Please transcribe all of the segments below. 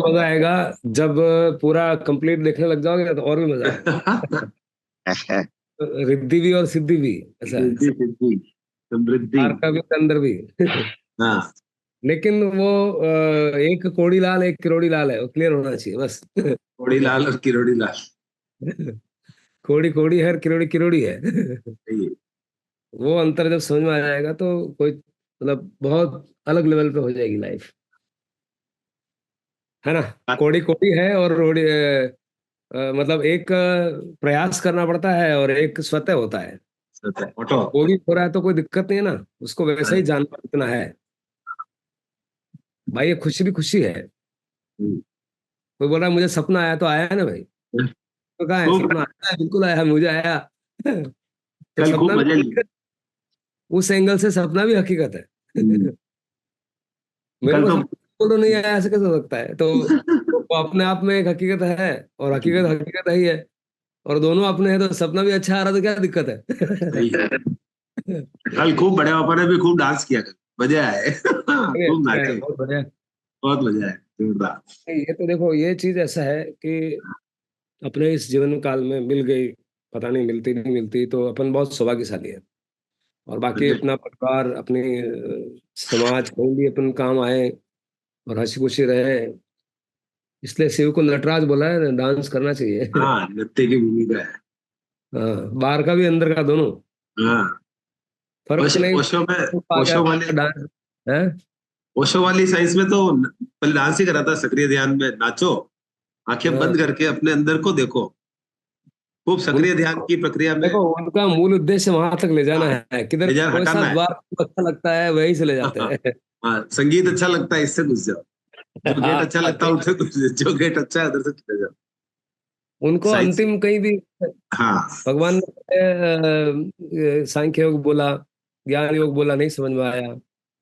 मजा आएगा जब पूरा कंप्लीट देखने लग जाओगे तो और भी मजा आएगा। रिद्धि भी और सिद्धि भी, ऐसा है। रिद्धि सिद्धि समृद्धि। बार का भी अंदर भी। हाँ, लेकिन वो एक कोड़ी लाल एक किरोड़ी लाल है, वो क्लियर होना चाहिए बस। कोड़ी लाल और किरोड़ी लाल। कोड़ी कोड़ी है, किरोड़ी किरोड़ी है। सही है। वो अंतर जब समझ में आ जाएगा तो कोई मतलब बहुत अलग लेवल पे हो जाएगी लाइफ, है ना। बात कोड़ी कोड़ी है और रोड़ी मतलब एक प्रयास करना पड़ता है और एक स्वतः होता है। सच है, ऑटो। कोड़ी हो रहा है तो कोई दिक्कत नहीं है ना, उसको वैसा हाँ, ही जानना इतना है। भाई ये खुशी भी खुशी है। हम्म। कोई बोल रहा है मुझे सपना आया, तो आया है ना भाई। तो कहाँ है खूब सपना, आया है, बिल्कुल आया है, मुझे आया। तो कल खूब सपना भी मजे लिए। हकीकत, उस एंगल से सपना भी हकीकत है। हम्म। मेरे कल को तो सपना तो नहीं आया, ऐसे कैसे हो सकता है? तो वो अपने आप में एक हकीकत है, और हकीकत हकीकत है ही है। और दोनों अपने हैं, तो सपना भी अच्छा आ रहा तो क्या दिक्कत सही है। है? कल खूब बड़े पापा ने भी खूब डांस किया, कल मजे आए। अरे खूब अच्छा है, नाचे। बहुत बढ़िया। बहुत मजा आया, जोरदार। ये तो देखो, ये चीज ऐसा है कि अपने इस जीवन काल में मिल गई, पता नहीं मिलती नहीं मिलती, तो अपन बहुत सौभाग्यशाली है। और बाकी अपना परिवार, अपनी समाज, कहीं भी अपन काम आए और हंसी खुशी रहे। इसलिए शिव को नटराज बोला है, डांस करना चाहिए। हाँ, नृत्य की भूमिका है। हाँ, बाहर का भी अंदर का दोनों, हाँ, फर्क नहीं। ओशो में, आ गया ओशो वाले, डांस है। ओशो वाली साइंस में तो पहले डांस ही करा था, सक्रिय ध्यान में नाचो, आंखें हाँ, बंद करके अपने अंदर को देखो। खूब सक्रिय ध्यान उनको की प्रक्रिया में देखो, उनका मूल उद्देश्य वहां तक ले जाना है, किधर लेजर कोई सा हटाना है। द्वार को अच्छा लगता है वहीं से ले हाँ, जाते हैं। हाँ, संगीत अच्छा लगता है, इससे घुस जाओ। जो गेट हाँ, अच्छा लगता है सही उसे बात। घुस जाओ, जो गेट अच्छा है उधर से चले जाओ। उनको साइंस। अंतिम कहीं भी हाँ। भगवान ने सांख्य योग बोला, ज्ञान योग बोला, नहीं समझ में आया।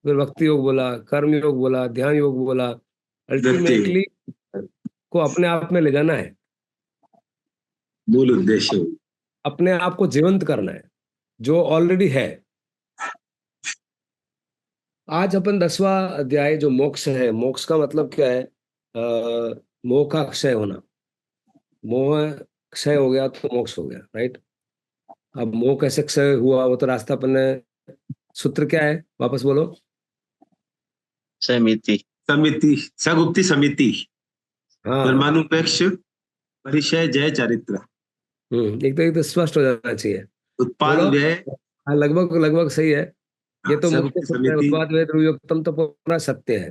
फिर भक्ति योग बोला, कर्म योग बोला, ध्यान योग बोला। नृत्य अल्टीमेटली को अपने आप में ले जाना है, मूल उद्देश्य। अप- अपने आप को जीवंत करना है, जो ऑलरेडी है। आज अपन 10वां अध्याय जो मोक्ष है, मोक्ष का मतलब क्या है? मोह का क्षय होना। मोह क्षय हो गया तो मोक्ष हो गया, राइट। अब मोह कैसे क्षय हुआ, वो तो रास्ता अपन ने, सूत्र क्या है वापस बोलो। समिति। समिति, सगुप्ति समिति। हाँ। धर्मानुपेक्ष परिचय जय चारित्र। एक तो स्पष्ट हो जाना चाहिए। उत्पाद बोलो। व्यय। हाँ, लगभग लगभग सही है। ये हाँ, तो मुख्य सगुप्ति सूत्र है, समिति। उत्पाद वेद युक्तम तो पूरा सत्य है।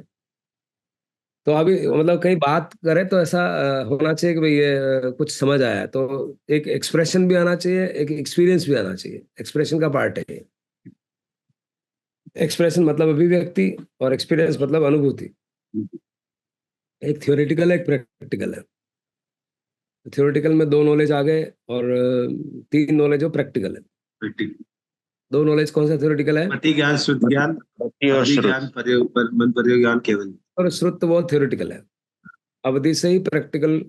तो अभी मतलब कहीं बात करें तो ऐसा होना चाहिए कि भाई ये कुछ समझ आया, तो एक एक्सप्रेशन भी आना चाहिए, एक एक्सपीरियंस भी आना चाहिए। एक्सप्रेशन का पार्ट है ये। एक्सप्रेशन मतलब अभिव्यक्ति, और एक्सपीरियंस मतलब अनुभूति। एक थियोरेटिकल है, एक प्रैक्टिकल है। थियोरेटिकल में दो नॉलेज आ गए, और तीन नॉलेज हो प्रैक्टिकल है। दो नॉलेज कौन सा थियोरेटिकल है? मति ज्ञान, श्रुत ज्ञान, भक्ति और अवधि श्रुत। ज्ञान, मन पर्योग ज्ञान केवल। और श्रुत वो थियोरेटिकल है। अवधि से ही प्रैक्टिकल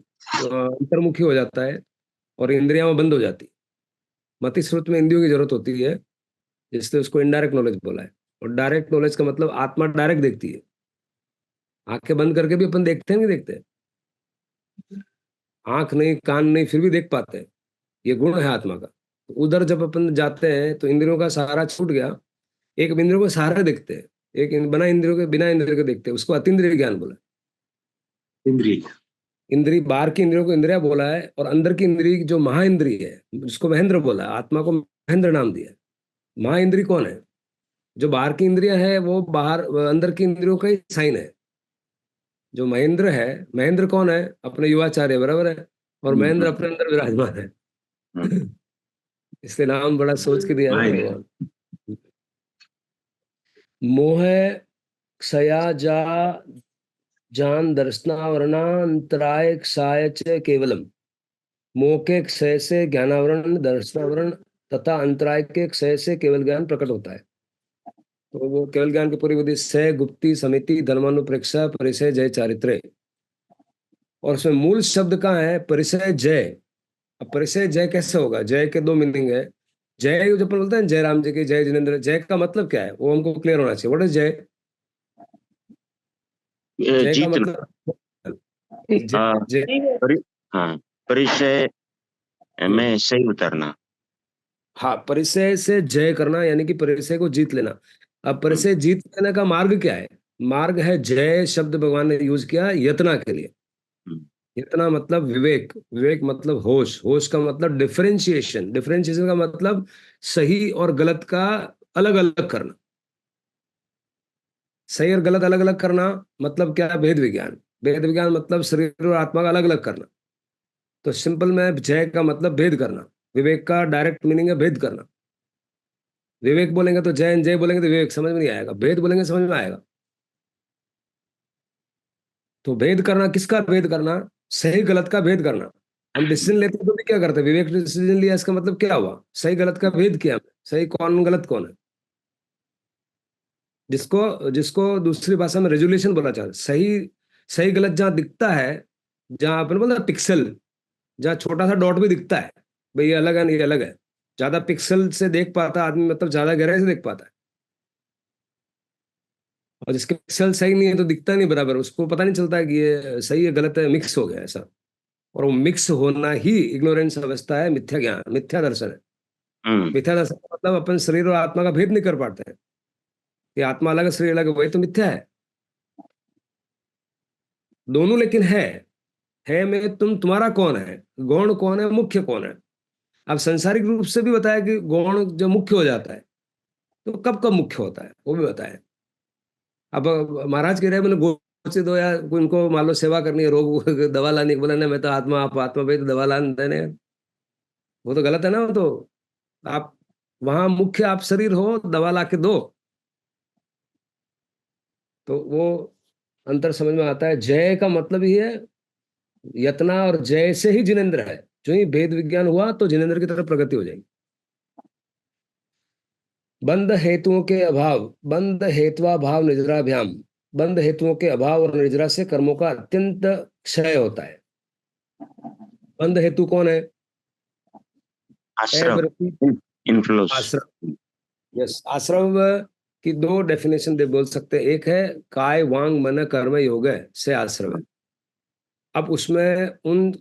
अंतर्मुखी हो जाता है, और इंद्रियां में बंद हो जाती। मति श्रुत में इंद्रियों की जरूरत होती है, इसलिए उसको इनडायरेक्ट नॉलेज बोला है। और डायरेक्ट नॉलेज का मतलब आत्मा डायरेक्ट देखती है। आंखें बंद करके भी अपन देखते हैं, नहीं देखते? आंख नहीं, कान नहीं, फिर भी देख पाते हैं। ये गुण है आत्मा का। तो उधर जब अपन जाते हैं तो इंद्रियों का सहारा छूट गया। एक इंद्रियों को सहारा देखते हैं, एक बिना इंद्रियों के देखते हैं, उसको अतीन्द्रिय ज्ञान बोला है। इंद्रिय। इंद्रिय, बाहर की इंद्रियों को इंद्रिया बोला है, और अंदर की इंद्रिय जो महा इंद्रिय है जिसको महेंद्र बोला है, आत्मा को महेंद्र नाम दिया है। महा इंद्रिय कौन है? जो बाहर की इंद्रियां है वो बाहर, अंदर की इंद्रियों का ही साइन है। जो महेंद्र है, महेंद्र कौन है? अपने युवाचार्य बराबर है। और महेंद्र अपने अंदर विराजमान है। इसलिए नाम बड़ा सोच के दिया है ना माइंड। भगवान। मोह क्षया जा जान दर्शनावरणांतराय क्षाय च केवलम। मोह के क्षय से ज्ञानावरण, दर्शनावरण तथा अंतराय के क्षय से केवल ज्ञान प्रकट होता है। तो वो केवल ज्ञान की पूरी विधि से गुप्ति समिति धर्मानुप्रेक्षा परिचय जय चारित्र्य। और उसमें मूल शब्द का है परिचय जय। अब परिचय जय कैसे होगा? जय के दो मीनिंग है। जय जब अपन बोलते हैं जय राम जी की, जय जिनेन्द्र, जय का मतलब क्या है वो हमको क्लियर होना चाहिए। व्हाट इज जय? जय का जीतना। मतलब हाँ जय हाँ, परिचय में सही उतरना। हाँ, परिचय से जय करना यानी कि परिचय को जीत लेना। अब परिचय जीत लेने का मार्ग क्या है? मार्ग है, जय शब्द भगवान ने यूज किया यतना के लिए। हम्म, यतना मतलब विवेक, विवेक मतलब होश, होश का मतलब डिफरेंशिएशन, डिफरेंशिएशन का मतलब सही और गलत का अलग अलग करना। सही और गलत अलग अलग करना मतलब क्या? भेद विज्ञान। भेद विज्ञान मतलब शरीर और आत्मा का अलग अलग करना। तो सिंपल में जय का मतलब भेद करना। विवेक का डायरेक्ट मीनिंग है भेद करना। विवेक बोलेंगे तो जय, जय बोलेंगे तो विवेक, समझ में नहीं आएगा। भेद बोलेंगे समझ में आएगा। तो भेद करना, किसका भेद करना? सही गलत का भेद करना। हम डिसीजन लेते हैं तो भी क्या करते हैं? विवेक डिसीजन लिया, इसका मतलब क्या हुआ? सही गलत का भेद किया हमने। सही कौन, गलत कौन है। जिसको जिसको दूसरी भाषा में रेजुलेशन बोला जाता है। सही सही गलत जहां दिखता है, जहां अपन बोलते हैं पिक्सल, जहां छोटा सा डॉट भी दिखता है, भाई ये अलग है नहीं, ये अलग है। ज्यादा पिक्सल से देख पाता आदमी, मतलब ज्यादा गहराई से देख पाता है। और जिसके पिक्सल सही नहीं है तो दिखता नहीं बराबर, उसको पता नहीं चलता है कि ये सही है गलत है, मिक्स हो गया ऐसा। और वो मिक्स होना ही इग्नोरेंस अवस्था है, मिथ्या ज्ञान, मिथ्या दर्शन है। हम्म, मिथ्या दर्शन का मतलब अपन शरीर और आत्मा का भेद नहीं कर पाते हैं कि आत्मा अलग है शरीर अलग है, वही तो मिथ्या है। दोनों लेकिन है में तुम्हारा कौन है, गौण कौन है, मुख्य कौन है। अब संसारिक रूप से भी बताया कि गौण जब मुख्य हो जाता है तो कब कब मुख्य होता है वो भी बताया। अब महाराज कह रहे हैं, बोले गोचे दो, या उनको मान लो सेवा करनी है, रोग दवा लानी, बोला नहीं मैं तो आत्मा, आप आत्मा भाई तो दवा लाने देने, वो तो गलत है ना। वो तो आप वहां मुख्य आप शरीर हो, दवा ला के दो। तो वो अंतर समझ में आता है। जय का मतलब ही है यतना, और जय से ही जिनेन्द्र है। जो ही भेद विज्ञान हुआ तो जिनेन्द्र की तरफ प्रगति हो जाएगी। बंध हेतुओं के अभाव, बंध हेत्वा भाव निद्राभ्याम। बंध हेतुओं के अभाव और निद्रा से कर्मों का अत्यंत क्षय होता है। बंध हेतु कौन है? आश्रव, एवृत्ति, इन्फ्लुएंस। आश्रम। यस, आश्रम की दो डेफिनेशन दे बोल सकते हैं। एक है काय वांग मन कर्म योग से आश्रम है। अब उसमें उन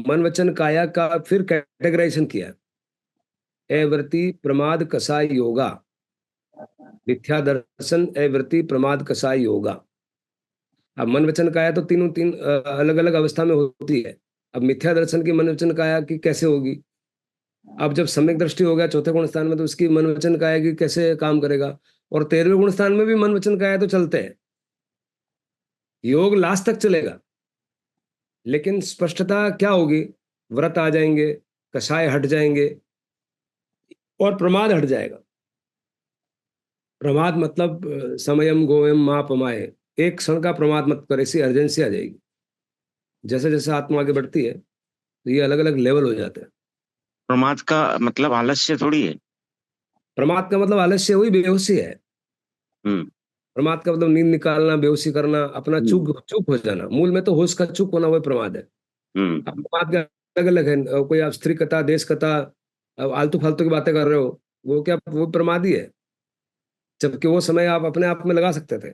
मन वचन काया का फिर कैटेगराइजेशन किया। एवृत्ति प्रमाद कसाय योगा, मिथ्या दर्शन एवृत्ति प्रमाद कसाय योगा। अब मन वचन काया तो तीनों तीन अलग अलग अवस्था में होती है। अब मिथ्या दर्शन की मन वचन काया की कैसे होगी? अब जब सम्यक दृष्टि हो गया चौथे गुण स्थान में, तो उसकी मन वचन काया की कैसे काम करेगा? और 13वें गुण स्थान में भी मन वचन काया तो चलते हैं, योग लास्ट तक चलेगा। लेकिन स्पष्टता क्या होगी? व्रत आ जाएंगे, कषाय हट जाएंगे, और प्रमाद हट जाएगा। प्रमाद मतलब समयम गोयम माँ पमाए, एक क्षण का प्रमाद मत कर, ऐसी अर्जेंसी आ जाएगी। जैसे जैसे आत्मा आगे बढ़ती है तो ये अलग अलग लेवल हो जाते हैं। प्रमाद का मतलब आलस्य थोड़ी है। प्रमाद का मतलब आलस्य, हुई बेहोशी है। हम्म, प्रमाद का मतलब नींद निकालना, बेहोशी करना, अपना हम्म, चूक चूक हो जाना। मूल में तो होश का चूक होना, वही प्रमाद है। हम्म, अब प्रमाद के अलग अलग है। कोई आप स्त्री कथा, देश कथा, अब आलतू फालतू की बातें कर रहे हो, वो क्या, वो प्रमाद ही है। जबकि वो समय आप अपने आप में लगा सकते थे।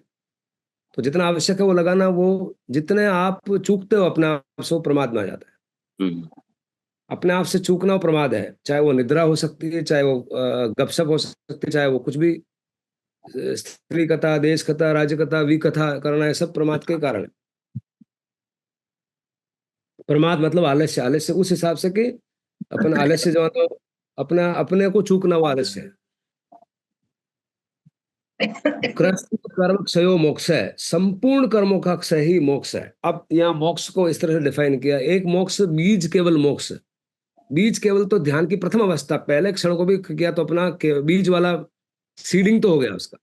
तो जितना आवश्यक है वो लगाना, वो जितने आप चूकते हो अपने आप से, वो प्रमाद में आ जाता है। हम्म। अपने आप से चूकना वो प्रमाद है। चाहे वो निद्रा हो सकती है, चाहे वो गपशप हो सकती है, चाहे वो कुछ भी, स्त्री कथा, देश कथा, राज्य कथा, विकथा करना, ये सब प्रमाद के कारण है। प्रमाद मतलब आलस्य। आलस्य उस हिसाब से कि अपन आलस्य जो तो अपना, अपने को चूकना, वो आलस्य है। कृष्ण कर्म क्षयो मोक्ष है, संपूर्ण कर्मों का क्षय ही मोक्ष है। अब यहाँ मोक्ष को इस तरह से डिफाइन किया। एक मोक्ष बीज केवल मोक्ष। बीज केवल तो ध्यान की प्रथम अवस्था, पहले क्षण को भी किया तो अपना बीज वाला सीडिंग तो हो गया उसका।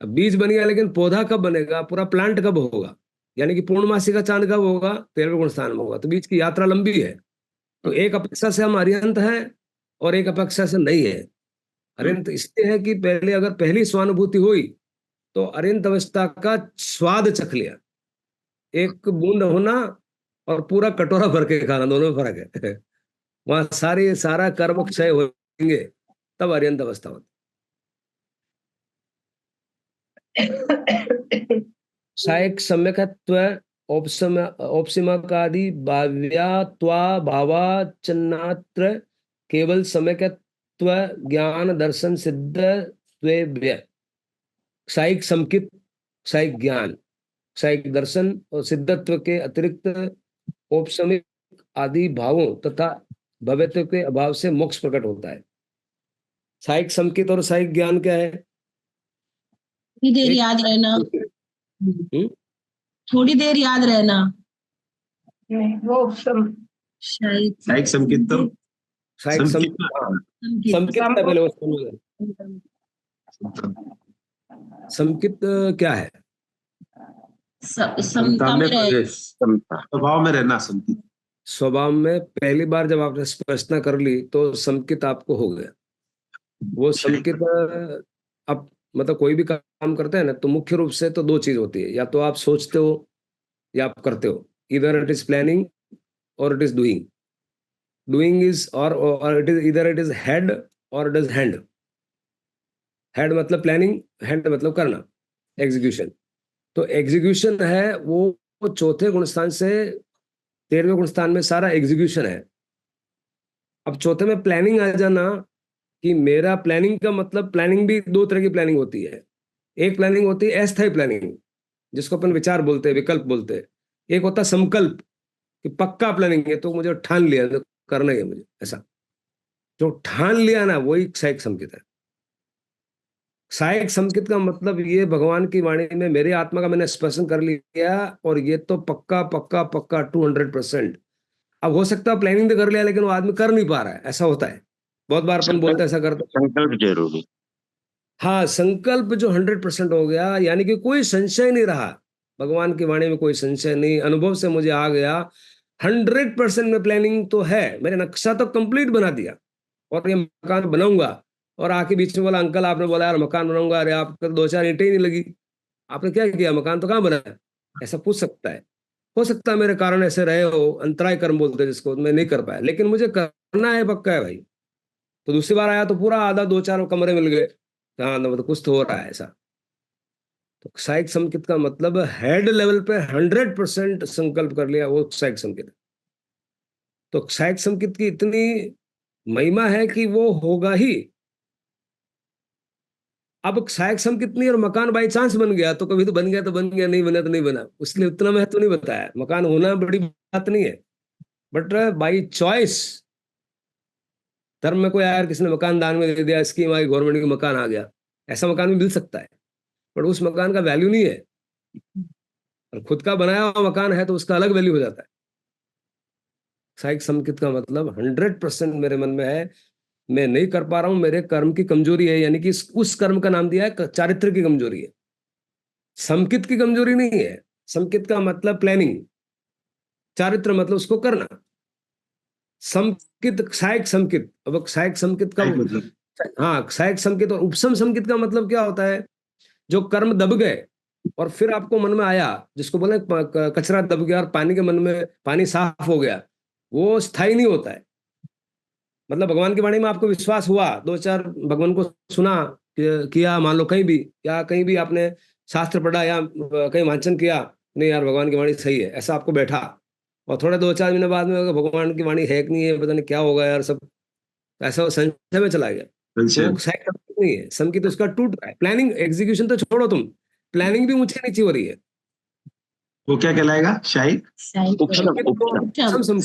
अब बीज बन गया, लेकिन पौधा कब बनेगा, पूरा प्लांट कब होगा? यानी कि पूर्णमासी का चांद कब होगा? 13वें गुण स्थान में होगा। तो बीज की यात्रा लंबी है। तो एक अपेक्षा से हम अरिहंत हैं, और एक अपेक्षा से नहीं है। अरिहंत इसलिए है कि पहले अगर पहली स्वानुभूति हुई तो अरिहंत अवस्था का स्वाद चख लिया। एक बूंद होना और पूरा कटोरा भर के खाना, दोनों में फर्क है। वहां सारा कर्म क्षय होंगे, तब अरिहंत अवस्था होती। सायक सम्यकत्व औपसिमकादि भाव्या त्वा भावा चन्नात्र केवल समयकत्व ज्ञान दर्शन सिद्ध त्वेभ्य क्षायिक समकित क्षायिक ज्ञान क्षायिक दर्शन और सिद्धत्व के अतिरिक्त औपसमिक आदि भावों तथा भव्यत्व के अभाव से मोक्ष प्रकट होता है। क्षायिक समकित और क्षायिक ज्ञान क्या है? थोड़ी देर एक- याद रहना, हम्म? थोड़ी देर याद रहना, वो शायद क्षायिक संकेत तो क्षायिक संकेत समकित का पहले वो समझो। समकित क्या है? समता में रहे। समता। स्वभाव में रहना संकेत। स्वभाव में पहली बार जब आपने स्पष्टता कर ली तो समकित आपको हो गया। वो समकित अब मतलब कोई भी काम करते हैं ना तो मुख्य रूप से तो दो चीज होती है, या तो आप सोचते हो या आप करते हो। इधर इट इज प्लानिंग और it is doing. Doing is और इट इज इधर इट इज हेड और इट इज हैंड। हेड मतलब प्लानिंग, हैंड मतलब करना, एग्जीक्यूशन। तो एग्जीक्यूशन है वो चौथे गुणस्थान से 13वें गुणस्थान में सारा एग्जीक्यूशन है। अब चौथे में प्लानिंग आ जाना कि मेरा प्लानिंग का मतलब, प्लानिंग भी दो तरह की प्लानिंग होती है। एक प्लानिंग होती है अस्थायी प्लानिंग, जिसको अपन विचार बोलते हैं, विकल्प बोलते हैं। एक होता है संकल्प कि पक्का प्लानिंग है तो मुझे ठान लिया तो करना ही है मुझे, ऐसा जो ठान लिया ना वही क्षायिक संकेत है। क्षायिक संकेत का मतलब ये भगवान की वाणी में मेरी आत्मा का मैंने स्पर्शन कर लिया और ये तो पक्का पक्का पक्का 200%। अब हो सकता है प्लानिंग तो कर लिया लेकिन वो आदमी कर नहीं पा रहा है, ऐसा होता है। बहुत बार अपन बोलते हैं ऐसा करते हैं। संकल्प जरूरी। हाँ, संकल्प जो 100% हो गया, यानी कि कोई संशय नहीं रहा, भगवान की वाणी में कोई संशय नहीं, अनुभव से मुझे आ गया 100% में प्लानिंग तो है, मैंने नक्शा तो कंप्लीट बना दिया और ये मकान बनाऊंगा। और आके बीच में बोला अंकल आपने बोला यार मकान बनाऊंगा, अरे आपको 2-4 ईंटें ही नहीं लगी, आपने क्या किया, मकान तो कहाँ बना है? ऐसा पूछ सकता है। हो सकता है मेरे कारण ऐसे रहे हो, अंतराय कर्म बोलते हैं जिसको, मैं नहीं कर पाया, लेकिन मुझे करना है, पक्का है भाई। तो दूसरी बार आया तो पूरा आधा 2-4 कमरे मिल गए। हाँ तो मतलब कुछ तो हो रहा है ऐसा। तो क्षायिक संकेत का मतलब हेड लेवल पे 100% संकल्प कर लिया, वो क्षायिक संकेत है। तो क्षायिक संकेत की इतनी महिमा है कि वो होगा ही। अब क्षायक सम कितनी और मकान बाई चांस बन गया तो कभी तो बन गया तो बन गया, नहीं बना तो नहीं बना, उसलिए उतना महत्व नहीं बताया। मकान होना बड़ी बात नहीं है, बट बाई चॉइस धर्म में कोई आया, किसी ने मकान दान में दे दिया, स्कीम आई, गवर्नमेंट का मकान आ गया, ऐसा मकान भी मिल सकता है, पर उस मकान का वैल्यू नहीं है। और खुद का बनाया हुआ मकान है तो उसका अलग वैल्यू हो जाता है। क्षायिक संकेत का मतलब 100% मेरे मन में है, मैं नहीं कर पा रहा हूं, मेरे कर्म की कमजोरी है, यानी कि उस कर्म का नाम दिया है चारित्र की कमजोरी है, संकित की कमजोरी नहीं है। संकित का मतलब प्लानिंग, चारित्र मतलब उसको करना। संकित क्षायक संकित, अब क्षायक संकित का मतलब हाँ, क्षायक संकित और उपसम संकित का मतलब क्या होता है? जो कर्म दब गए और फिर आपको मन में आया, जिसको बोले कचरा दब गया और पानी के मन में पानी साफ हो गया, वो स्थायी नहीं होता है। मतलब भगवान की वाणी में आपको विश्वास हुआ, 2-4 भगवान को सुना किया, मान लो कहीं भी, या कहीं भी आपने शास्त्र पढ़ा या कहीं वांचन किया, नहीं यार भगवान की वाणी सही है, ऐसा आपको बैठा, और थोड़े 2-4 महीने बाद में भगवान की वाणी है कि नहीं है, पता नहीं क्या होगा यार, सब ऐसा संशय में चला गया, तो वो शायद नहीं है। संकेत उसका टूट रहा है। प्लानिंग एग्जीक्यूशन तो छोड़ो तुम, प्लानिंग भी ऊंचे नीचे हो रही है। वो क्या कहलाएगा? शायिक शायिक उपसम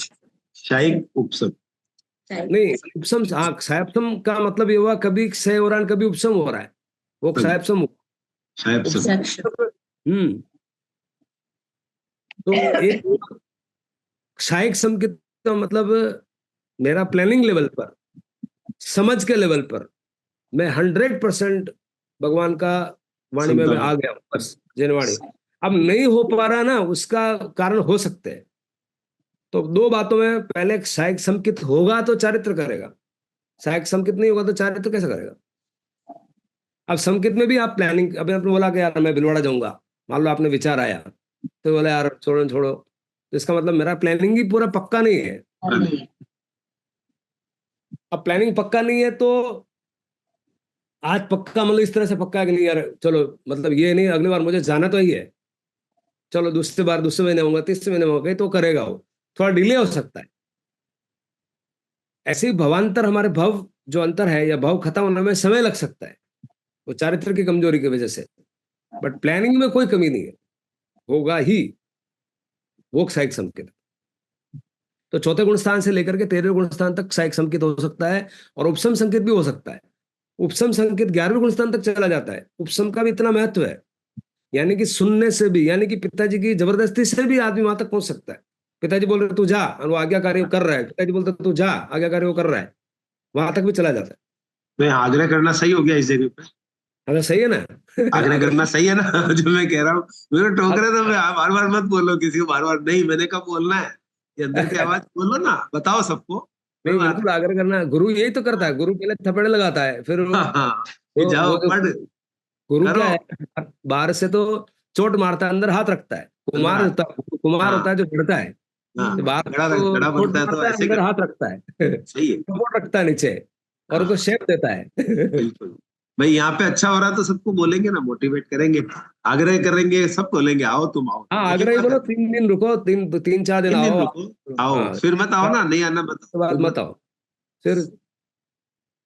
नहीं, उपसम, हाँ क्षायपसम का मतलब ये हुआ कभी क्षय हो रहा है कभी उपसम हो रहा है, वो क्षायपसम। शायद तो एक क्षायिक संकेत का मतलब मेरा प्लानिंग लेवल पर, समझ के लेवल पर मैं 100% भगवान का वाणी में मैं आ गया हूं, बस जनवाणी। अब नहीं हो पा रहा ना, उसका कारण हो सकते हैं। तो दो बातों में, पहले क्षायिक संकेत होगा तो चारित्र करेगा, क्षायिक संकेत नहीं होगा तो चारित्र कैसे करेगा? अब संकेत में भी आप प्लानिंग, अभी आपने बोला कि यार मैं भिलवाड़ा जाऊंगा, मान लो आपने विचार आया तो बोला यार छोड़ो छोड़ो, तो इसका मतलब मेरा प्लानिंग ही पूरा पक्का नहीं है। अब प्लानिंग पक्का नहीं है तो आज पक्का मतलब इस तरह से पक्का है कि नहीं यार चलो, मतलब ये नहीं, अगली बार मुझे जाना तो ही है, चलो दूसरी बार दूसरे महीने होगा, तीसरे महीने होगा, तो करेगा वो, थोड़ा डिले हो सकता है। ऐसे ही भवांतर, हमारे भव जो अंतर है या भव खत्म होने में समय लग सकता है, वो चारित्र की कमजोरी की वजह से। बट प्लानिंग में कोई कमी नहीं है, होगा ही वो क्षयिक संकेत। तो चौथे गुण स्थान से लेकर के 13वें गुण स्थान तक क्षयिक संकेत हो सकता है, और उपसम संकेत भी हो सकता है। उपसम संकेत 11वें गुण स्थान तक चला जाता है। उपसम का भी इतना महत्व है, यानी कि सुनने से भी, यानी कि पिताजी की जबरदस्ती से भी आदमी वहां तक पहुंच सकता है। पिताजी बोल रहे तू जा, और वो आज्ञाकारी कर रहा है, पिताजी बोलते तू जा, आज्ञाकारी वो कर रहा है, वहां तक भी चला जाता है। तो यहाँ आग्रह करना सही हो गया इस जगह पे? अगर सही है ना आग्रह करना सही है ना? जो मैं कह रहा हूँ, मेरे को टोक रहे तो मैं बार बार मत बोलो किसी को, बार बार नहीं, मैंने कब बोलना है, ये अंदर की आवाज बोलो ना, बताओ सबको। कोई नहीं, बात बिल्कुल आग्रह करना, गुरु यही तो करता है। गुरु पहले थप्पड़ लगाता है, फिर नहीं। हाँ, कि जाओ पढ़ गुरु क्या करो। है, बाहर से तो चोट मारता है, अंदर हाथ रखता है। अंदर हाथ। कुमार हाँ होता है जो बढ़ता है, हाँ, तो बाहर गड़ा तो गड़ा चोट बनता है तो मारता है, ऐसे अंदर कर। हाथ रखता है सही है। सपोर्ट रखता है नीचे, और हाँ उसको शेप देता है बिल्कुल। भाई यहाँ पे अच्छा हो रहा है तो सबको बोलेंगे ना, मोटिवेट करेंगे, आग्रह करेंगे, सब बोलेंगे आओ तुम आओ, हाँ, एक आग्रह एक ही बार बोलो, कर। 3 दिन रुको, 3-4 दिन 3 दिन आओ। रुको, आओ, हाँ, फिर मत आओ ना, नहीं आना मत, उसके बाद फिर मत मत, आओ फिर।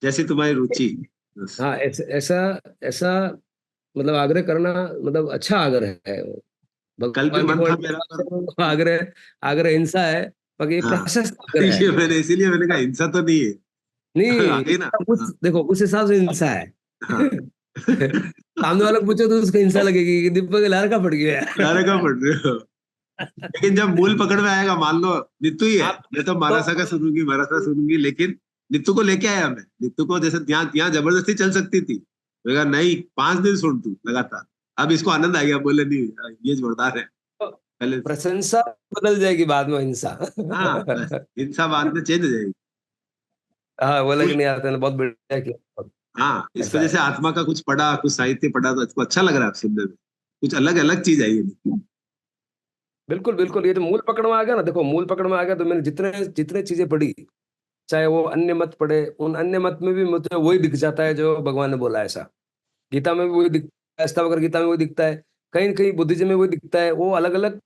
जैसी तुम्हारी रुचि। बस। हाँ, ऐसा ऐसा ऐसा, मतलब आग्रह करना, मतलब अच्छा आग्रह है। कल भी भगवान के मन था पॉइंट मेरा पर। आग्रह, आग्रह हिंसा है, पर ये हाँ प्रशस्त आग्रह है। ये मैंने इसीलिए मैंने कहा हिंसा तो नहीं है। नहीं, आगे ना। इसका कुछ हाँ देखो, उस हिसाब से हिंसा है हाँ। सामने वाला को पूछो तो उसको हिंसा लगेगी कि दीपक लार का पड़ गया लारे का पढ़ रहे हो, लेकिन जब मूल पकड़ में आएगा, मान लो नीतू ही है, आप मैं तो तो महाराष्ट्र का सुनूंगी, महाराष्ट्र सुनूंगी, लेकिन नीतू को लेके आया मैं, नीतू को जैसे यहाँ यहाँ जबरदस्ती चल सकती थी, मैं कहा नहीं 5 दिन सुन तू लगातार। अब इसको आनंद आ गया, बोले नहीं ये जोरदार है पहले। प्रशंसा बदल जाएगी बाद में हिंसा हाँ बस हिंसा बाद में चेंज हो जाएगी। हाँ, बोला कि कुछ। नहीं आते ना, बहुत बढ़िया किया। हाँ इसको ऐसा है, जैसे आत्मा का कुछ पढ़ा, कुछ साहित्य पढ़ा तो इसको अच्छा लग रहा है सुनने में, कुछ अलग अलग चीज आई है। बिल्कुल बिल्कुल। ये तो मूल पकड़ में आ गया ना, देखो मूल पकड़ में आ गया, तो मैंने जितने जितने चीजें पढ़ी, चाहे वो अन्य मत पढ़े, उन अन्य मत में भी मुझे वही दिख जाता है जो भगवान ने बोला है। ऐसा गीता में भी वही दिखता है, अष्टावक्र गीता में वही दिखता है, कहीं न कहीं बुद्धिज्म में वही दिखता है। वो अलग अलग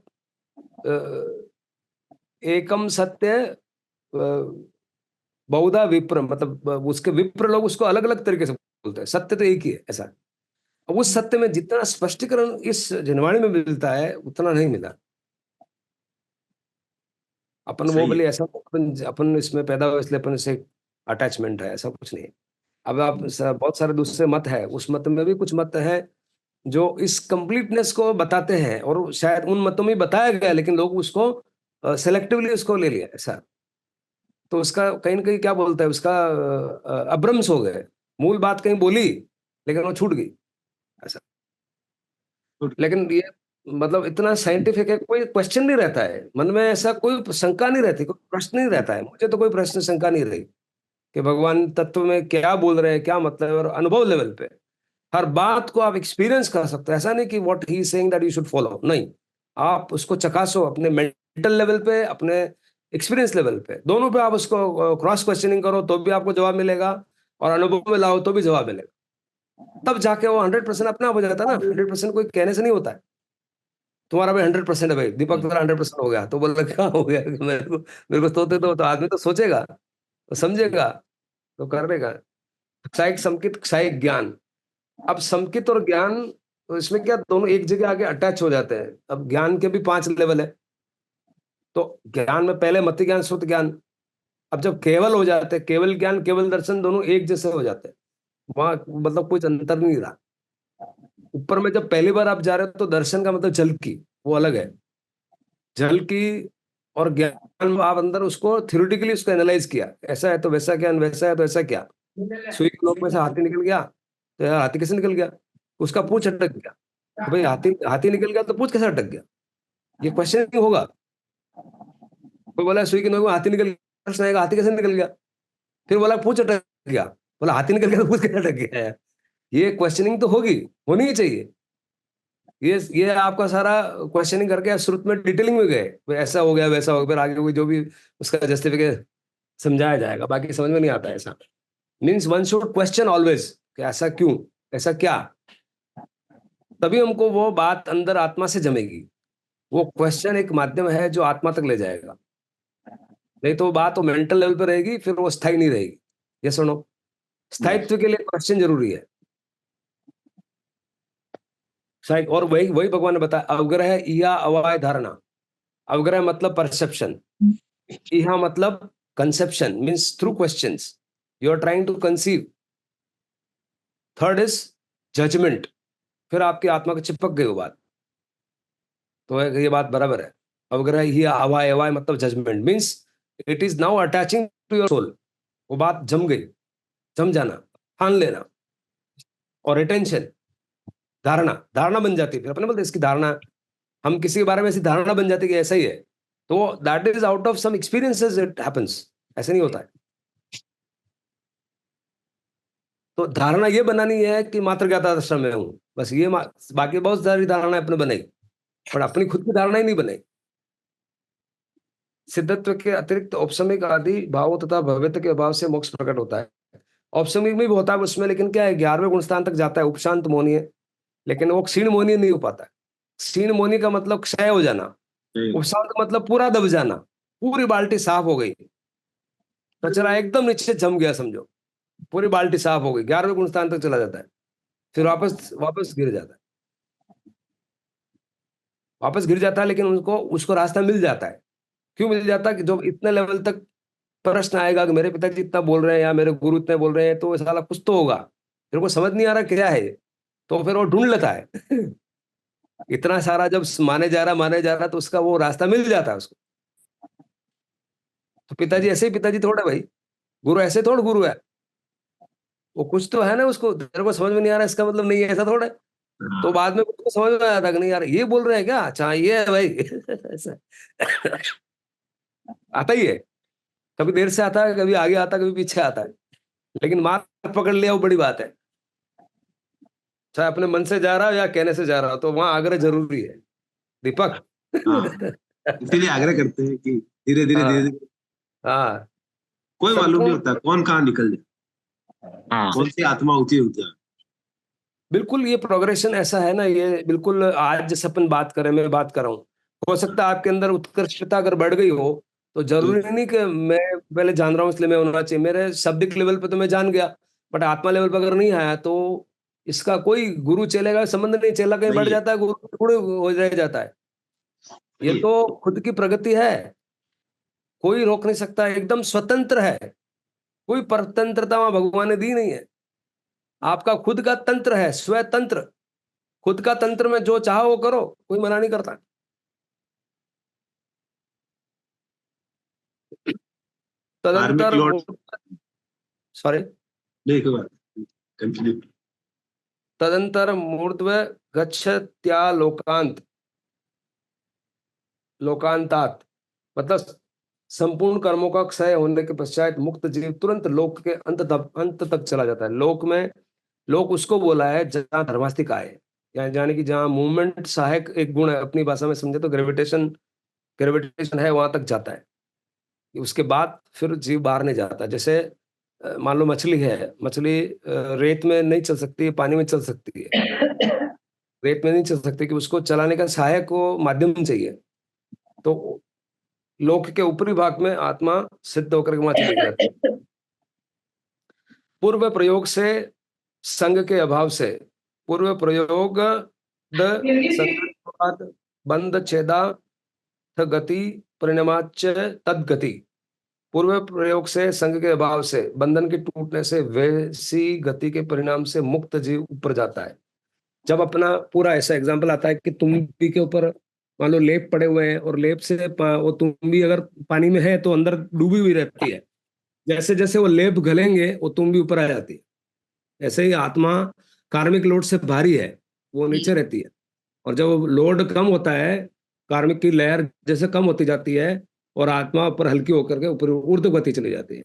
एकम सत्य, बहुधा विप्र, मतलब उसके विप्र लोग उसको अलग अलग तरीके से बोलते हैं, सत्य तो एक ही है। ऐसा, अब उस सत्य में जितना स्पष्टीकरण इस जनवाणी में मिलता है, उतना नहीं मिला। अपन वो सही है। बोले ऐसा, अपन इसमें पैदा हुए इसलिए अपन से अटैचमेंट है, ऐसा कुछ नहीं है। अब आप बहुत सारे दूसरे मत है, उस मत में भी कुछ मत है जो इस कंप्लीटनेस को बताते हैं, और शायद उन मतों में बताया गया, लेकिन लोग उसको सेलेक्टिवली उसको ले लिया ऐसा। तो उसका कहीं ना कहीं क्या बोलता है, उसका अभ्रंश हो गए। मूल बात कहीं बोली, लेकिन वो छूट गई ऐसा। लेकिन ये मतलब इतना साइंटिफिक है, कोई क्वेश्चन नहीं रहता है मन में, ऐसा कोई शंका नहीं रहती, कोई प्रश्न नहीं रहता है। मुझे तो कोई प्रश्न शंका नहीं रही कि भगवान तत्व में क्या बोल रहे हैं, क्या मतलब है। और अनुभव लेवल पे हर बात को आप एक्सपीरियंस कर सकते हो। ऐसा नहीं कि what he is saying that you should follow, नहीं, आप उसको चकासो अपने मेंटल लेवल पे, अपने एक्सपीरियंस लेवल पे, दोनों पे आप उसको क्रॉस क्वेश्चनिंग करो तो भी आपको जवाब मिलेगा, और अनुभव में लाओ तो भी जवाब मिलेगा। तब जाके वो 100% अपना आप हो जाता है ना। 100% कोई कहने से नहीं होता है। तुम्हारा भाई 100% है भाई, दीपक तुम्हारा 100% हो गया, तो बोल रहा क्या हो गया मेरे को सोते तो आदमी तो सोचेगा, तो समझेगा, तो कर लेगा। क्षयिक संकित क्षयिक ज्ञान। अब संकित और ज्ञान, तो इसमें क्या, दोनों एक जगह आके अटैच हो जाते हैं। अब ज्ञान के भी 5 लेवल है। तो ज्ञान में पहले मति ज्ञान, श्रुत ज्ञान। अब जब केवल हो जाते हैं, केवल ज्ञान केवल दर्शन दोनों एक जैसे हो जाते हैं, वहां मतलब कुछ अंतर नहीं रहा। ऊपर में जब पहली बार आप जा रहे हो, तो दर्शन का मतलब झलकी, वो अलग है। झलकी और ज्ञान में आप अंदर उसको थ्योरेटिकली उसको एनालाइज किया, ऐसा है तो वैसा क्या, वैसा है तो ऐसा क्या। सुई के नोक में से हाथी निकल गया, तो यार हाथी कैसे निकल गया, उसका पूंछ अटक गया, तो भाई हाथी हाथी निकल गया तो पूंछ कैसे अटक गया, ये क्वेश्चन होगा। कोई बोला सुई के नोक में हाथी निकल गया, प्रश्न आएगा हाथी कैसे निकल गया। फिर बोला पूंछ अटक गया, बोला हाथी निकल गया तो पूंछ कैसे अटक गया है। ये क्वेश्चनिंग तो होगी, होनी ही चाहिए। ये आपका सारा क्वेश्चनिंग करके आप श्रुत में डिटेलिंग में गए, फिर ऐसा हो गया वैसा हो गया, फिर आगे कोई जो भी उसका जस्टिफिकेशन समझाया जाएगा, बाकी समझ में नहीं आता ऐसा। Means one should question always कि ऐसा क्यों, ऐसा क्या, तभी हमको वो बात अंदर आत्मा से जमेगी। वो क्वेश्चन एक माध्यम है जो आत्मा तक ले जाएगा, नहीं तो बात तो मेंटल लेवल पे रहेगी, फिर वो स्थायी नहीं रहेगी। ये सुनो, स्थायित्व के लिए क्वेश्चन जरूरी है। और वही वही भगवान ने बताया, अवग्रह इहा अवाय धारणा। अवग्रह मतलब परसेप्शन, इहा मतलब conception, means through questions you are trying to conceive. Third is judgement, फिर आपकी आत्मा को चिपक गई वो बात, तो ये बात बराबर है। अवग्रह ही अवाय, अवाय मतलब judgement, means it is now attaching to your soul. वो बात जम गई, जम जाना, ठान लेना। और रिटेंशन, धारणा, धारणा बन जाती है। फिर अपने बोलते इसकी धारणा, हम किसी के बारे में ऐसी धारणा बन जाती है कि ऐसा ही है, तो that is out of some experiences it happens, ऐसे नहीं होता है। तो धारणा ये बनानी है कि मात्र ज्ञाता दृष्टा में हूं, बस ये बाकी बहुत सारी धारणाएं अपने बनेगी, पर अपनी खुद की धारणा ही नहीं बनेगी। सिद्धत्व के अतिरिक्त औपसमिक आदि भावों तथा भव्यता के अभाव से मोक्ष प्रकट होता है। औपसमिक में भी होता है उसमें, लेकिन क्या है 11वें गुण स्थान तक जाता है, उपशांत मोहनी है, लेकिन वो क्षीण मोहनी नहीं हो पाता है। क्षीण मोहनी का मतलब क्षय हो जाना, उपशांत मतलब पूरा दब जाना, पूरी बाल्टी साफ हो गई, कचरा एकदम नीचे जम गया समझो, पूरी बाल्टी साफ हो गई, 11वें गुण स्थान तक चला जाता है, फिर वापस वापस गिर जाता है, वापस गिर जाता है, लेकिन उनको उसको रास्ता मिल जाता है। क्यों मिल जाता है? कि जब इतने लेवल तक प्रश्न आएगा कि मेरे पिताजी इतना बोल रहे हैं या मेरे गुरु इतने बोल रहे हैं, तो साला कुछ तो होगा, फिर को समझ नहीं आ रहा क्या है, तो फिर वो ढूंढ लेता है इतना सारा जब माने जा रहा तो उसका वो रास्ता मिल जाता है उसको। तो पिताजी ऐसे ही पिताजी थोड़ा भाई, गुरु ऐसे थोड़ा गुरु है, वो कुछ तो है ना, उसको तेरे को समझ में नहीं आ रहा इसका मतलब नहीं है, ऐसा थोड़ा है। तो बाद में उसको समझ में आया था कि नहीं यार ये बोल रहे हैं क्या, अच्छा ये है भाई ऐसा आता ही है, कभी देर से आता है, कभी आगे आता है, कभी पीछे आता है, लेकिन मार पकड़ लिया वो बड़ी बात है। चाहे अपने मन से जा रहा हो या कहने से जा रहा हो, तो वहां आग्रह जरूरी है दीपक इसीलिए आग्रह करते हैं कि धीरे धीरे हाँ धीरे धीरे, हाँ, कोई मालूम नहीं संपूर्ण होता कौन कहाँ निकल जाए, हाँ कौन सी आत्मा ऊंची हो जाए। बिल्कुल। ये प्रोग्रेशन ऐसा है ना, ये बिल्कुल आज जैसे अपन बात करें, मैं बात कर रहा हूँ, हो सकता है आपके अंदर उत्कृष्टता अगर बढ़ गई हो, तो जरूरी नहीं कि मैं पहले जान रहा हूँ इसलिए मैं होना चाहिए, मेरे शाब्दिक लेवल पे तो मैं जान गया, बट आत्मा लेवल पे अगर नहीं आया तो इसका कोई गुरु चेले का संबंध नहीं, चेला कहीं नहीं बढ़ है, जाता है, गुरु थोड़े हो रह जाता है। ये नहीं है। तो खुद की प्रगति है, कोई रोक नहीं सकता, एकदम स्वतंत्र है, कोई परतंत्रता वहां भगवान ने दी नहीं है। आपका खुद का तंत्र है, स्वतंत्र, खुद का तंत्र में जो चाहो वो करो, कोई मना नहीं करता। कार्मिक तदंतर लॉर्ड, सॉरी, नहीं कोई बात, कंटिन्यू। तदंतर मूर्ध्व गच्छत्या लोकांत, लोकांतात मतलब संपूर्ण कर्मों का क्षय होने के पश्चात मुक्त जीव तुरंत लोक के अंत तक चला जाता है। लोक में, लोक उसको बोला है जहां धर्मास्तिक आए, यानी कि जहां मूवमेंट सहायक एक गुण है, अपनी भाषा में समझे तो ग्रेविटेशन, ग्रेविटेशन है वहां तक जाता है। उसके बाद फिर जीव बाहर नहीं जाता। जैसे मान लो मछली है, मछली रेत में नहीं चल सकती, पानी में चल सकती है, रेत में नहीं चल सकती, कि उसको चलाने का सहायक को माध्यम चाहिए। तो लोक के ऊपरी भाग में आत्मा सिद्ध होकर के वहां चली जाती है। पूर्व प्रयोग से, संग के अभाव से, पूर्व प्रयोग द संग बंध छेदा गति परिणामाच तद गति। पूर्व प्रयोग से, संग के अभाव से, बंधन के टूटने से वैसी गति के परिणाम से मुक्त जीव ऊपर जाता है। जब अपना पूरा ऐसा एग्जाम्पल आता है कि तुम्बी के ऊपर मान लो लेप पड़े हुए हैं, और लेप से वो तुम्बी अगर पानी में है तो अंदर डूबी हुई रहती है, जैसे जैसे वो लेप गलेंगे वो तुम्बी ऊपर आ जाती है। ऐसे ही आत्मा कार्मिक लोड से भारी है, वो नीचे रहती है, और जब लोड कम होता है, कार्मिक की लहर जैसे कम होती जाती है, और आत्मा ऊपर हल्की होकर के ऊपर ऊर्ध्व गति चली जाती है।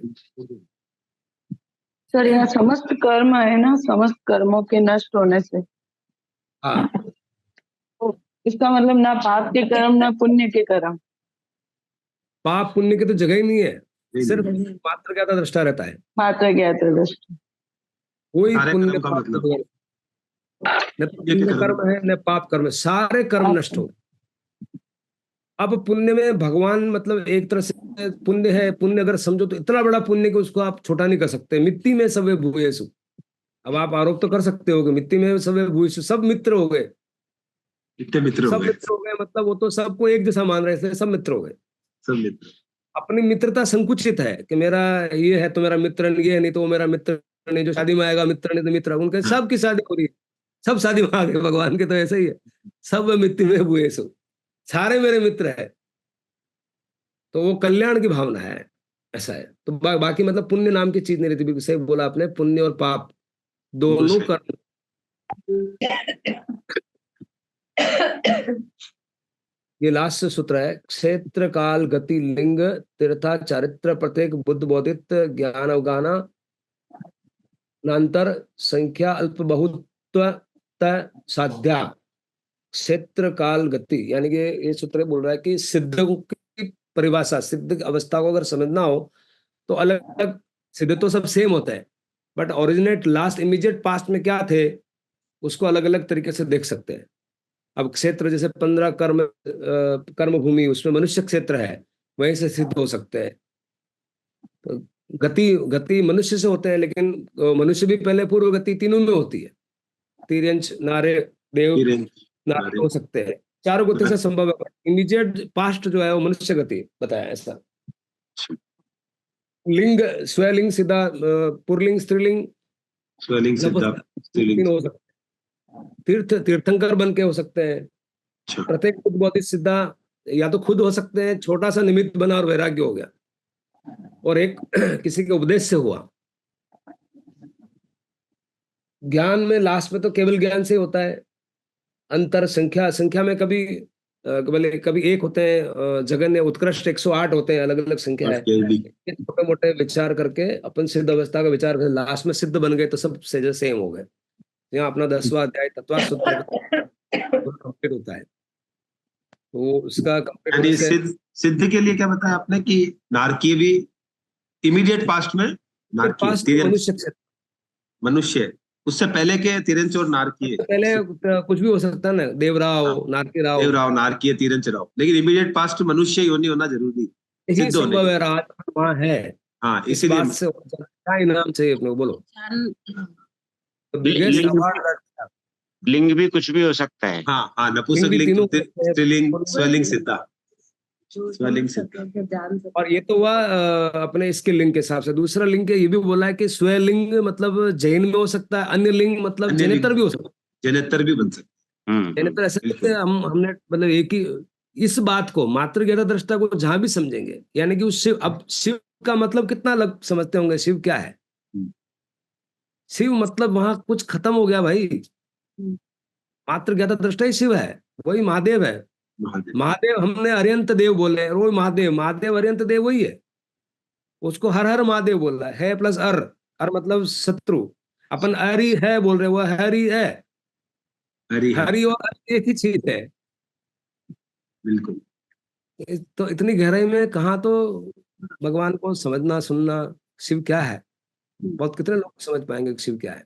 सर यहाँ समस्त कर्म है ना, समस्त कर्मों के नष्ट होने से, हाँ, तो इसका मतलब ना पाप के कर्म ना पुण्य के कर्म। पाप पुण्य की तो जगह ही नहीं है, नहीं, सिर्फ नहीं, मात्र ज्ञाता दृष्टा रहता है, मात्र ज्ञात दृष्टि। कोई सारे पुण्य कर्म का पाप मतलब न तो ये पुण्य कर्म कर्म है न पाप कर्म है, सारे कर्म नष्ट हो। अब पुण्य में भगवान मतलब एक तरह से पुण्य है, पुण्य अगर समझो तो इतना बड़ा पुण्य कि उसको आप छोटा नहीं कर सकते। मिट्टी में सबे भूयेषु, अब आप आरोप तो कर सकते हो कि मिट्टी में सबे भूयेषु, सब मित्र हो गए, कितने मित्र हो सब गए, मित्र हो गए, मतलब वो तो सबको एक जैसा मान रहे थे, सब मित्र हो गए। सब मित्र। अपनी मित्रता संकुचित है कि मेरा ये है तो मेरा मित्र नहीं, ये है नहीं तो वो मेरा मित्र नहीं, जो शादी में आएगा मित्र नहीं तो मित्र। उनके हाँ। सबकी शादी हो रही है, सब शादी में आ गए। भगवान के तो ऐसा ही है, सब मित्र में हुए, सो सारे मेरे मित्र है। तो वो कल्याण की भावना है, ऐसा है। तो बाकी मतलब पुण्य नाम की चीज नहीं रहती, बिल्कुल सही बोला आपने। पुण्य और पाप दोनों दूसरे। कर्म। ये लास्ट सूत्र है, क्षेत्र काल गति लिंग तीर्था चारित्र प्रत्येक बुद्ध बोधित ज्ञान अवगाना नांतर संख्या अल्प बहुत्व साध्या। क्षेत्र काल गति यानी कि ये सूत्र बोल रहा है कि सिद्ध की परिभाषा, सिद्ध अवस्था को अगर समझना हो तो अलग अलग, सिद्ध तो सब सेम होता है, but originate last immediate past में क्या थे उसको अलग अलग तरीके से देख सकते हैं। अब क्षेत्र जैसे 15 कर्म भूमि, उसमें मनुष्य क्षेत्र है, वहीं से सिद्ध हो सकते हैं। तो गति गति मनुष्य से होते हैं, लेकिन मनुष्य भी पहले पूर्व गति तीनों में होती है। तिर्यंच नारे देव नारे हो सकते हैं, चारों गति से संभव है। इमीडिएट पास्ट जो है वो मनुष्य गति बताया ऐसा। लिंग स्वलिंग सीधा, पुरलिंग स्त्रीलिंग स्वलिंग सिद्धा स्त्रीलिंग। हो सकते हैं। तीर्थ तीर्थंकर बन के हो सकते हैं। अच्छा। प्रत्येक खुद बौद्धिक सिद्धा या तो खुद हो सकते हैं, छोटा सा निमित्त बना और वैराग्य हो गया, और एक किसी के उपदेश से हुआ। ज्ञान में लास्ट में तो केवल ज्ञान से होता है। अंतर संख्या, संख्या में कभी कभी एक होते हैं, जगन्य उत्कृष्ट 108 होते हैं, अलग अलग संख्या है। छोटे मोटे विचार करके अपन सिद्ध अवस्था का विचार कर लास्ट में सिद्ध बन गए तो सब से सेम हो गए। यहाँ अपना 10वां अध्याय तत्वार्थ सूत्र कंप्लीट होता है, तो उसका कंप्लीट होने से सिद्ध के लिए क्या बताया आपने कि नारकीय भी इमीडिएट पास्ट में, नारकीय मनुष्य, उससे पहले के तिरंच और नारकीय, पहले कुछ भी हो सकता है ना, देवराव नारकी राव, देवराव नारकीय तिरंच राव, लेकिन इमीडिएट पास्ट मनुष्य योनि होना जरूरी, यही सिद्ध होने संभव के। है, राज वहाँ है। हाँ, इस इसीलिए बात से क्या इनाम चाहिए अपने को, बोलो। लिंग भी कुछ भी हो सकता है। हाँ हाँ, नपुंसक लिंग, स्त्रीलिंग, स्वलिंग सिद्धा, स्वलिंग सिद्धा। और ये तो हुआ अपने इसके लिंग के हिसाब से। दूसरा लिंग ये भी बोला है कि स्वलिंग मतलब जैन में हो सकता है, अन्य लिंग मतलब जनेतर भी हो सकता है, जनेतर भी बन सकता है। जनेतर ऐसे कहते हैं। हमने मतलब एक ही इस बात को मात्र ज्ञाता दृष्टा को जहां भी समझेंगे, यानी कि उस शिव, अब शिव का मतलब कितना अलग समझते होंगे, शिव क्या है? शिव मतलब वहां कुछ खत्म हो गया भाई, मात्र ज्ञाता दृष्टा ही शिव है, वही महादेव है। महादेव हमने अरियंत देव बोले, वो महादेव, महादेव अरियंत देव वही है। उसको हर हर महादेव बोल रहा है प्लस अर मतलब शत्रु। अपन हरि है बोल रहे, वो हरि है, हरि और अर एक ही चीज है। बिल्कुल। तो इतनी गहराई में कहाँ तो भगवान को समझना सुनना, शिव क्या है, बहुत कितने लोग समझ पाएंगे शिव क्या है।